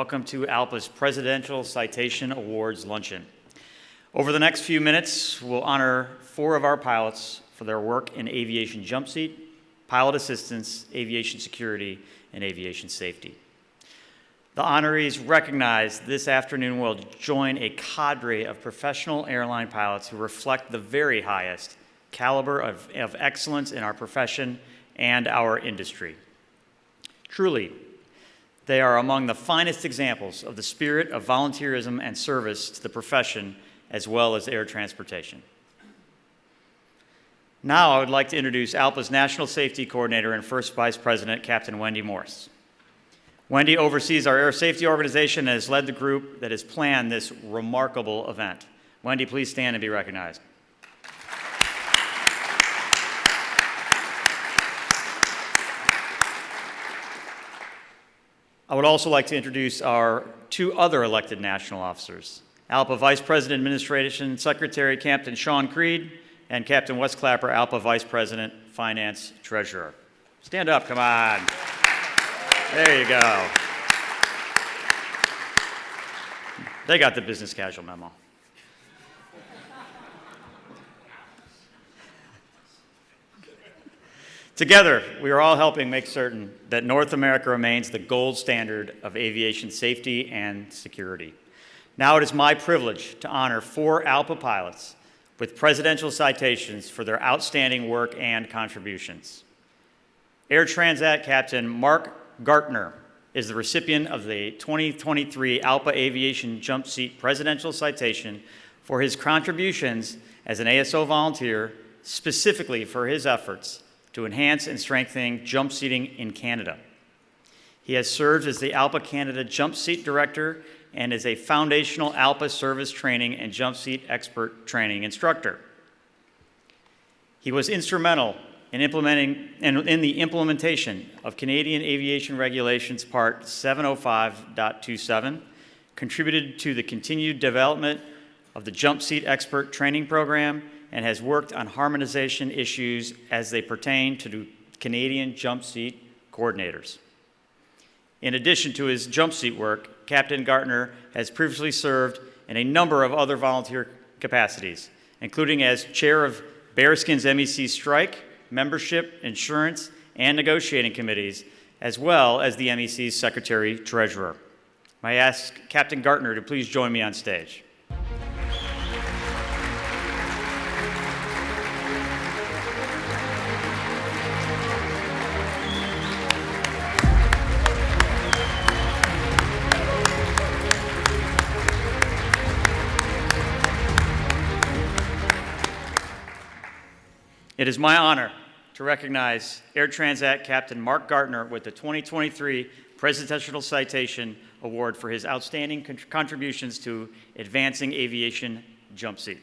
welcome to ALPA's Presidential Citation Awards Luncheon. Over the next few minutes, we'll honor 4 of our pilots for their work in aviation jump seat, pilot assistance, aviation security, and aviation safety. The honorees recognized this afternoon will join a cadre of professional airline pilots who reflect the very highest caliber of excellence in our profession and our industry. Truly, they are among the finest examples of the spirit of volunteerism and service to the profession as well as air transportation. Now I would like to introduce ALPA's National Safety Coordinator and First Vice President, Captain Wendy Morse. Wendy oversees our air safety organization and has led the group that has planned this remarkable event. Wendy, please stand and be recognized. I would also like to introduce our 2 other elected national officers, ALPA Vice President Administration Secretary Captain Sean Creed and Captain Wes Clapper, ALPA Vice President Finance Treasurer. Stand up, come on. There you go. They got the business casual memo. Together, we are all helping make certain that North America remains the gold standard of aviation safety and security. Now it is my privilege to honor 4 ALPA pilots with presidential citations for their outstanding work and contributions. Air Transat Captain Mark Gartner is the recipient of the 2023 ALPA Aviation Jump Seat Presidential Citation for his contributions as an ASO volunteer, specifically for his efforts to enhance and strengthen jump seating in Canada. He has served as the ALPA Canada Jump Seat Director and is a foundational ALPA Service Training and Jump Seat Expert Training Instructor. He was instrumental in the implementation of Canadian Aviation Regulations Part 705.27, contributed to the continued development of the Jump Seat Expert Training Program, and has worked on harmonization issues as they pertain to Canadian jump seat coordinators. In addition to his jump seat work, Captain Gartner has previously served in a number of other volunteer capacities, including as chair of Bearskin's MEC Strike, Membership, Insurance, and Negotiating Committees, as well as the MEC's Secretary-Treasurer. May I ask Captain Gartner to please join me on stage. It is my honor to recognize Air Transat Captain Mark Gartner with the 2023 Presidential Citation Award for his outstanding contributions to advancing aviation jump seat.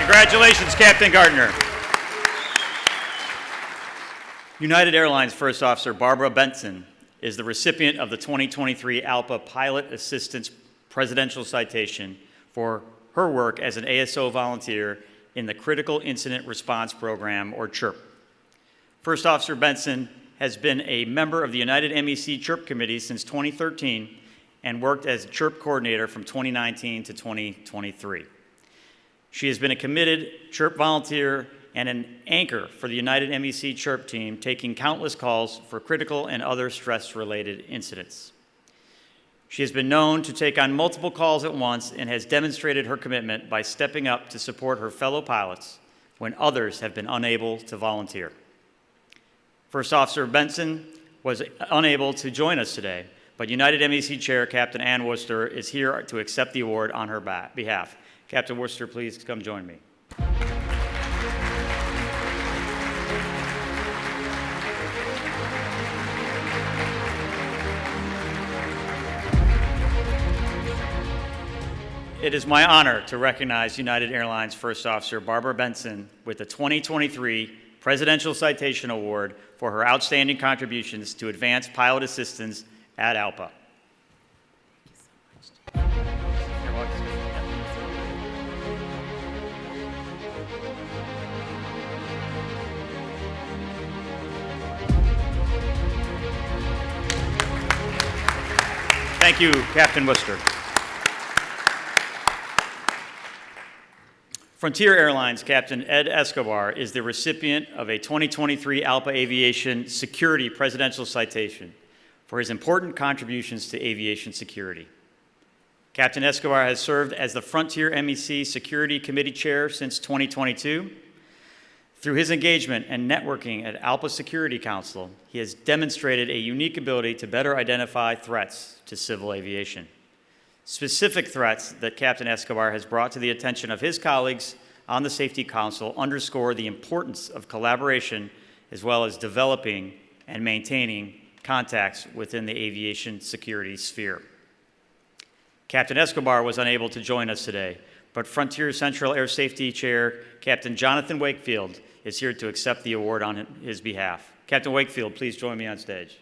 Congratulations, Captain Gartner. United Airlines First Officer Barbara Benson is the recipient of the 2023 ALPA Pilot Assistance Presidential Citation for her work as an ASO volunteer in the Critical Incident Response Program, or CHIRP. First Officer Benson has been a member of the United MEC CHIRP Committee since 2013 and worked as CHIRP coordinator from 2019 to 2023. She has been a committed CHIRP volunteer and an anchor for the United MEC CHIRP team, taking countless calls for critical and other stress-related incidents. She has been known to take on multiple calls at once and has demonstrated her commitment by stepping up to support her fellow pilots when others have been unable to volunteer. First Officer Benson was unable to join us today, but United MEC Chair Captain Ann Worcester is here to accept the award on her behalf. Captain Worcester, please come join me. It is my honor to recognize United Airlines First Officer Barbara Benson with the 2023 Presidential Citation Award for her outstanding contributions to advance pilot assistance at ALPA. You're welcome. Thank you, Captain Worcester. Frontier Airlines Captain Ed Escobar is the recipient of a 2023 ALPA Aviation Security Presidential Citation for his important contributions to aviation security. Captain Escobar has served as the Frontier MEC Security Committee Chair since 2022. Through his engagement and networking at ALPA Security Council, he has demonstrated a unique ability to better identify threats to civil aviation. Specific threats that Captain Escobar has brought to the attention of his colleagues on the Safety Council underscore the importance of collaboration as well as developing and maintaining contacts within the aviation security sphere. Captain Escobar was unable to join us today, but Frontier Central Air Safety Chair Captain Jonathan Wakefield is here to accept the award on his behalf. Captain Wakefield, please join me on stage.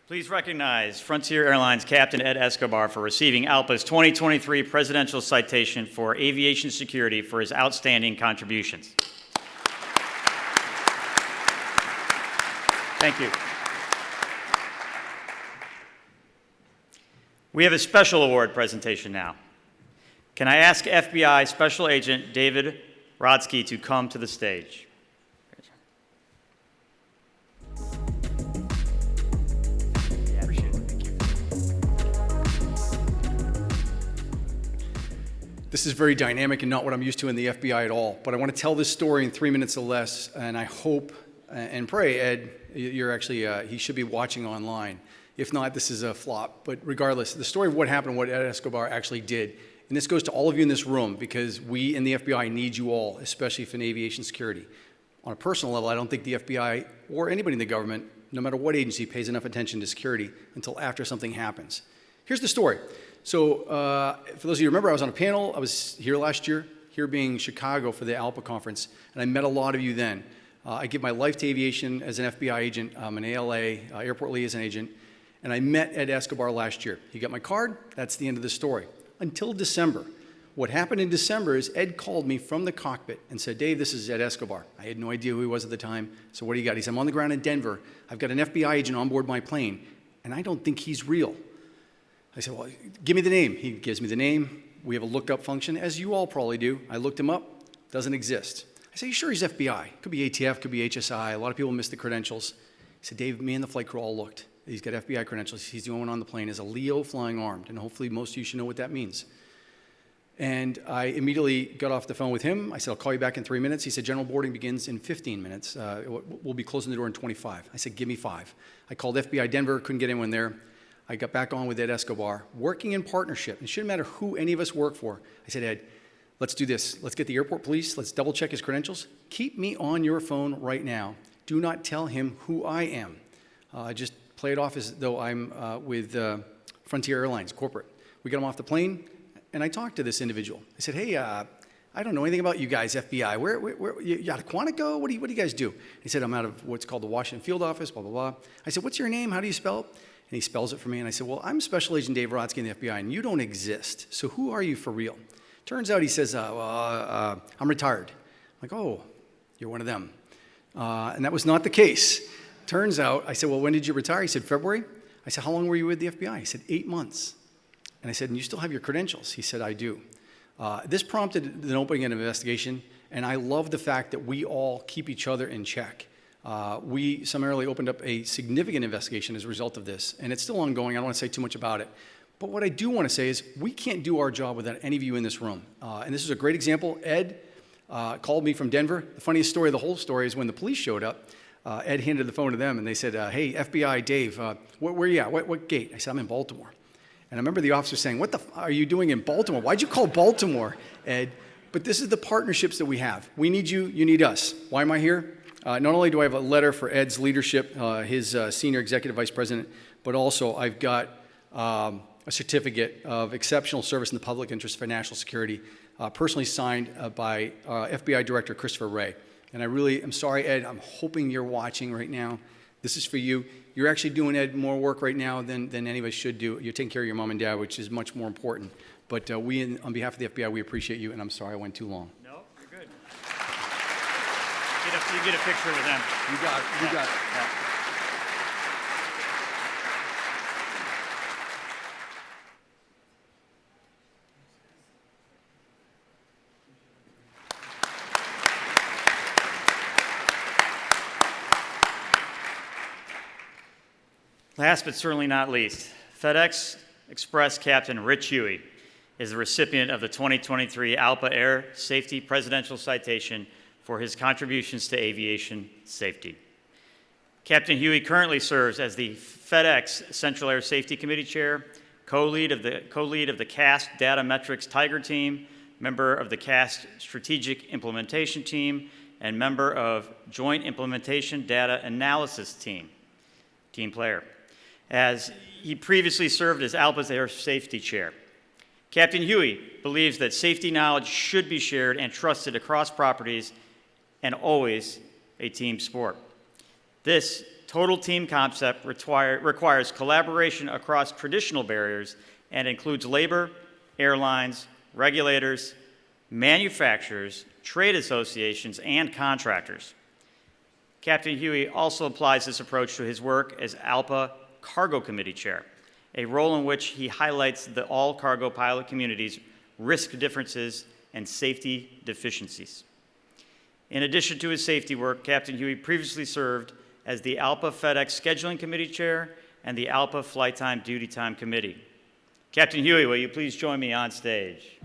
Please recognize Frontier Airlines Captain Ed Escobar for receiving ALPA's 2023 Presidential Citation for Aviation Security for his outstanding contributions. Thank you. We have a special award presentation now. Can I ask FBI Special Agent David Rodsky to come to the stage? This is very dynamic and not what I'm used to in the FBI at all. But I want to tell this story in 3 minutes or less, and I hope and pray, Ed, you're actually, he should be watching online. If not, this is a flop. But regardless, the story of what happened, what Ed Escobar actually did, and this goes to all of you in this room because we in the FBI need you all, especially for aviation security. On a personal level, I don't think the FBI or anybody in the government, no matter what agency, pays enough attention to security until after something happens. Here's the story. So for those of you who remember, I was on a panel. I was here last year, here being Chicago for the ALPA conference, and I met a lot of you then. I give my life to aviation as an FBI agent. I'm an ALA, airport liaison agent, and I met Ed Escobar last year. He got my card. That's the end of the story. Until December. What happened in December is Ed called me from the cockpit and said, Dave, this is Ed Escobar. I had no idea who he was at the time. So what do you got? He said, I'm on the ground in Denver. I've got an FBI agent on board my plane, and I don't think he's real. I said, well, give me the name. He gives me the name. We have a lookup function, as you all probably do. I looked him up. Doesn't exist. I said, you sure he's FBI? Could be ATF, could be HSI. A lot of people miss the credentials. He said, Dave, me and the flight crew all looked. He's got FBI credentials. He's the only one on the plane. Is a Leo flying armed, and hopefully most of you should know what that means. And I immediately got off the phone with him. I said, I'll call you back in 3 minutes. He said, general boarding begins in 15 minutes. We'll be closing the door in 25. I said, give me 5. I called FBI Denver, couldn't get anyone there. I got back on with Ed Escobar, working in partnership. It shouldn't matter who any of us work for. I said, Ed, let's do this. Let's get the airport police. Let's double check his credentials. Keep me on your phone right now. Do not tell him who I am. Just play it off as though I'm with Frontier Airlines, corporate. We got him off the plane, and I talked to this individual. I said, hey, I don't know anything about you guys, FBI. Where you out of Quantico? What do you guys do? He said, I'm out of what's called the Washington Field Office, blah, blah, blah. I said, what's your name? How do you spell it? And he spells it for me, and I said, well, I'm Special Agent Dave Rodsky in the FBI, and you don't exist. So who are you for real? Turns out he says, I'm retired. I'm like, oh, you're one of them. And that was not the case. Turns out, I said, well, when did you retire? He said, February. I said, how long were you with the FBI? He said, 8 months. And I said, and you still have your credentials? He said, I do. This prompted an opening of an investigation, and I love the fact that we all keep each other in check. We summarily opened up a significant investigation as a result of this, and it's still ongoing. I don't want to say too much about it. But what I do want to say is we can't do our job without any of you in this room. And this is a great example. Ed called me from Denver. The funniest story of the whole story is when the police showed up, Ed handed the phone to them, and they said, hey, FBI, Dave, where are you at? What gate? I said, I'm in Baltimore. And I remember the officer saying, what the are you doing in Baltimore? Why'd you call Baltimore, Ed? But this is the partnerships that we have. We need you, you need us. Why am I here? Not only do I have a letter for Ed's leadership, his senior executive vice president, but also I've got a certificate of exceptional service in the public interest for national security, personally signed by FBI Director Christopher Wray. And I really am sorry, Ed, I'm hoping you're watching right now. This is for you. You're actually doing, Ed, more work right now than any of us should do. You're taking care of your mom and dad, which is much more important. But we, on behalf of the FBI, we appreciate you, and I'm sorry I went too long. No, you're good. You get a picture with them. You got it. You got it. Yeah. Last but certainly not least, FedEx Express Captain Rich Huey is the recipient of the 2023 ALPA Air Safety Presidential Citation for his contributions to aviation safety. Captain Huey currently serves as the FedEx Central Air Safety Committee Chair, co-lead of the CAST Data Metrics Tiger Team, member of the CAST Strategic Implementation Team, and member of Joint Implementation Data Analysis Team player, as he previously served as ALPA's Air Safety Chair. Captain Huey believes that safety knowledge should be shared and trusted across properties and always a team sport. This total team concept requires collaboration across traditional barriers and includes labor, airlines, regulators, manufacturers, trade associations, and contractors. Captain Huey also applies this approach to his work as ALPA Cargo Committee Chair, a role in which he highlights the all-cargo pilot community's risk differences and safety deficiencies. In addition to his safety work, Captain Huey previously served as the ALPA FedEx Scheduling Committee Chair and the ALPA Flight Time Duty Time Committee. Captain Huey, will you please join me on stage?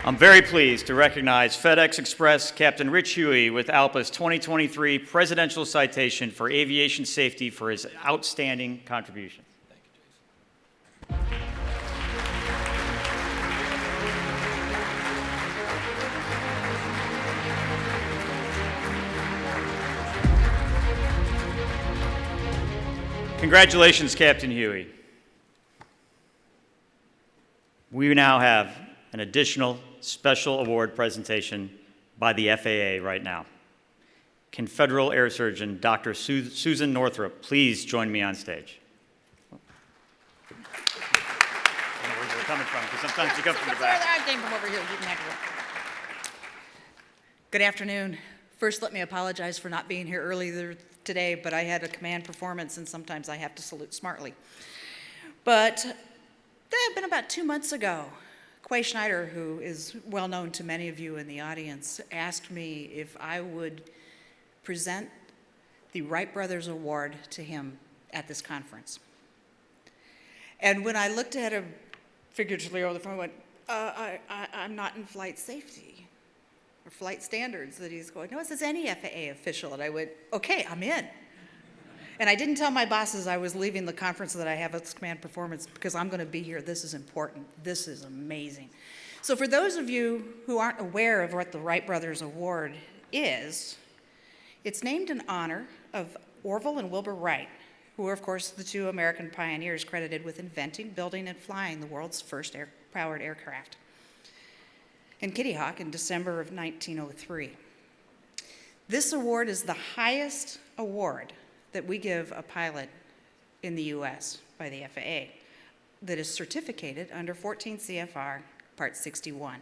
I'm very pleased to recognize FedEx Express Captain Rich Huey with ALPA's 2023 Presidential Citation for Aviation Safety for his outstanding contributions. Thank you, Jason. Congratulations, Captain Huey. We now have an additional special award presentation by the FAA right now. Can Federal Air Surgeon Dr. Susan Northrup please join me on stage? I don't know where you're coming from, because sometimes you come from the back. I came from over here. Good afternoon. First, let me apologize for not being here earlier today, but I had a command performance, and sometimes I have to salute smartly. But that had been about 2 months ago. Quay Schneider, who is well known to many of you in the audience, asked me if I would present the Wright Brothers Award to him at this conference. And when I looked at him figuratively over the phone, I went, I'm not in flight safety or flight standards. That he's going, no, it says any FAA official. And I went, okay, I'm in. And I didn't tell my bosses I was leaving the conference that I have at command performance because I'm going to be here. This is important. This is amazing. So for those of you who aren't aware of what the Wright Brothers Award is, it's named in honor of Orville and Wilbur Wright, who are, of course, the two American pioneers credited with inventing, building, and flying the world's first powered aircraft, and Kitty Hawk in December of 1903. This award is the highest award that we give a pilot in the U.S. by the FAA that is certificated under 14 CFR Part 61.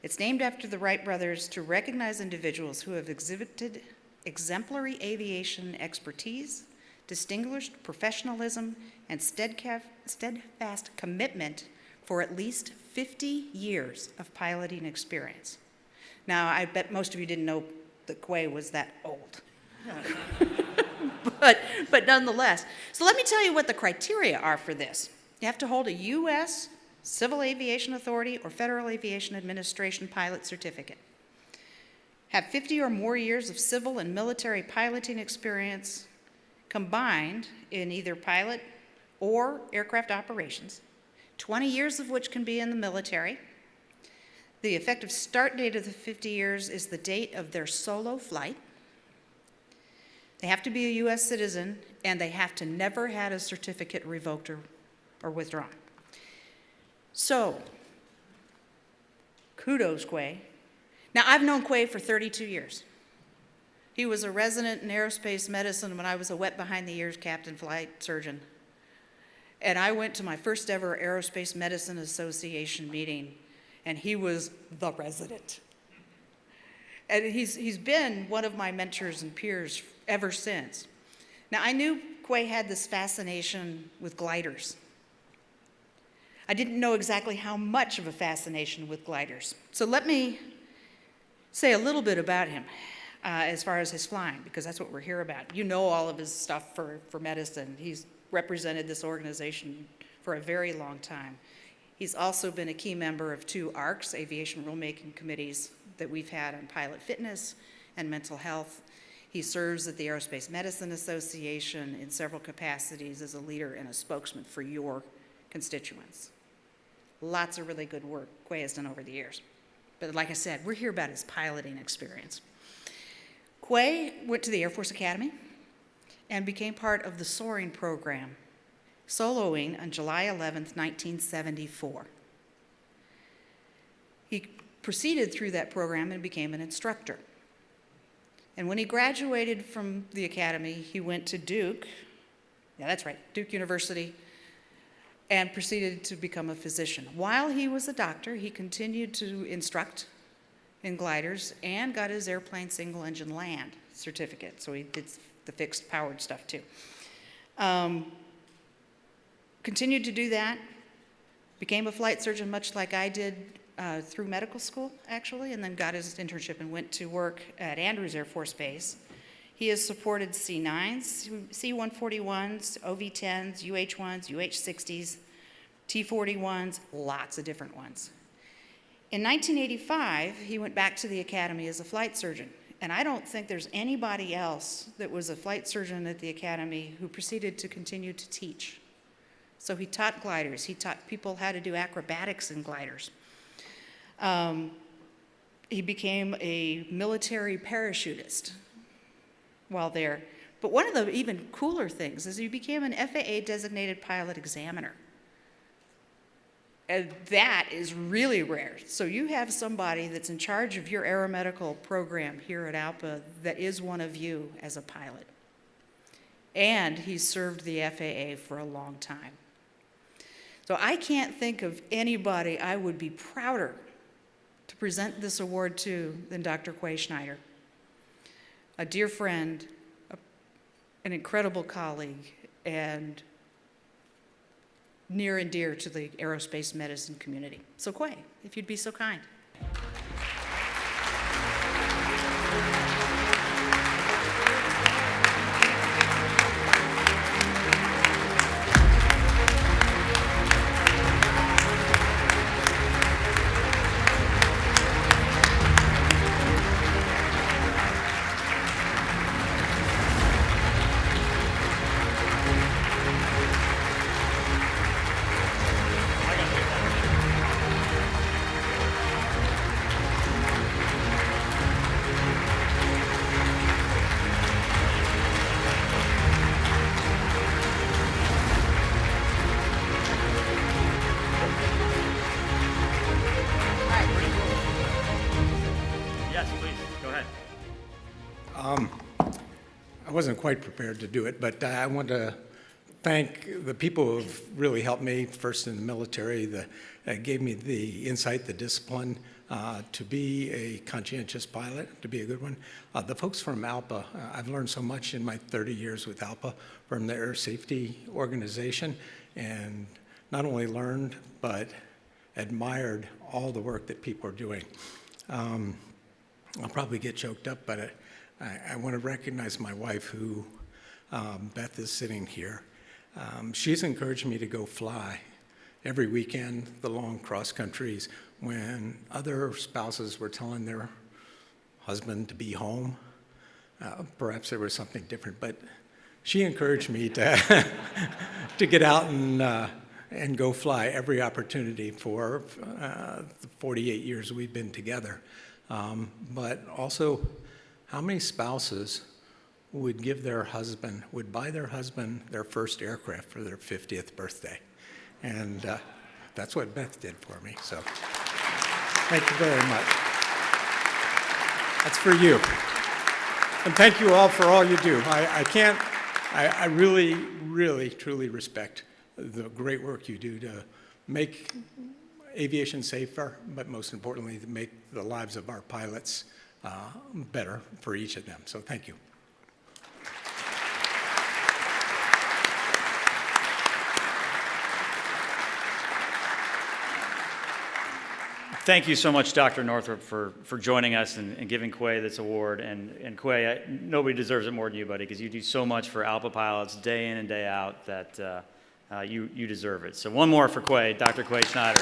It's named after the Wright brothers to recognize individuals who have exhibited exemplary aviation expertise, distinguished professionalism, and steadfast commitment for at least 50 years of piloting experience. Now, I bet most of you didn't know that Quay was that old. But nonetheless. So let me tell you what the criteria are for this. You have to hold a U.S. Civil Aviation Authority or Federal Aviation Administration pilot certificate. have 50 or more years of civil and military piloting experience combined in either pilot or aircraft operations, 20 years of which can be in the military. The effective start date of the 50 years is the date of their solo flight. They have to be a U.S. citizen, and they have to never had a certificate revoked or withdrawn. So, kudos, Quay. Now, I've known Quay for 32 years. He was a resident in aerospace medicine when I was a wet behind-the-ears captain flight surgeon. And I went to my first ever Aerospace Medicine Association meeting, and he was the resident. And he's been one of my mentors and peers ever since. Now, I knew Quay had this fascination with gliders. I didn't know exactly how much of a fascination with gliders. So let me say a little bit about him as far as his flying, because that's what we're here about. You know all of his stuff for medicine. He's represented this organization for a very long time. He's also been a key member of 2 ARCs, aviation rulemaking committees, that we've had on pilot fitness and mental health. He serves at the Aerospace Medicine Association in several capacities as a leader and a spokesman for your constituents. Lots of really good work Quay has done over the years. But like I said, we're here about his piloting experience. Quay went to the Air Force Academy and became part of the soaring program, soloing on July 11th, 1974. He proceeded through that program and became an instructor. And when he graduated from the academy, he went to Duke, yeah, that's right, Duke University, and proceeded to become a physician. While he was a doctor, he continued to instruct in gliders and got his airplane single-engine land certificate, so he did the fixed-powered stuff too. Continued to do that, became a flight surgeon much like I did through medical school, actually, and then got his internship and went to work at Andrews Air Force Base. He has supported C-9s, C-141s, OV-10s, UH-1s, UH-60s, T-41s, lots of different ones. In 1985, he went back to the academy as a flight surgeon, and I don't think there's anybody else that was a flight surgeon at the academy who proceeded to continue to teach. So he taught gliders. He taught people how to do acrobatics in gliders. He became a military parachutist while there. But one of the even cooler things is he became an FAA designated pilot examiner. And that is really rare. So you have somebody that's in charge of your aeromedical program here at ALPA that is one of you as a pilot. And he's served the FAA for a long time. So I can't think of anybody I would be prouder to present this award to than Dr. Quay Schneider, a dear friend, an incredible colleague, and near and dear to the aerospace medicine community. So Quay, if you'd be so kind. Yes, please, go ahead. I wasn't quite prepared to do it, but I want to thank the people who have really helped me, first in the military, that gave me the insight, the discipline to be a conscientious pilot, to be a good one. The folks from ALPA, I've learned so much in my 30 years with ALPA from the Air Safety Organization, and not only learned, but admired all the work that people are doing. I'll probably get choked up, but I want to recognize my wife, who, Beth, is sitting here. She's encouraged me to go fly every weekend, the long cross countries, when other spouses were telling their husband to be home. Perhaps there was something different, but she encouraged me to, to get out and go fly every opportunity for the 48 years we've been together. But also, how many spouses would buy their husband their first aircraft for their 50th birthday? And that's what Beth did for me, so thank you very much. That's for you. And thank you all for all you do. I really, really, truly respect the great work you do to make aviation safer, but most importantly, to make the lives of our pilots better for each of them. So thank you. Thank you so much, Dr. Northrup, for joining us and giving Quay this award. And Quay, nobody deserves it more than you, buddy, because you do so much for ALPA pilots day in and day out that you deserve it. So one more for Quay, Dr. Quay Schneider.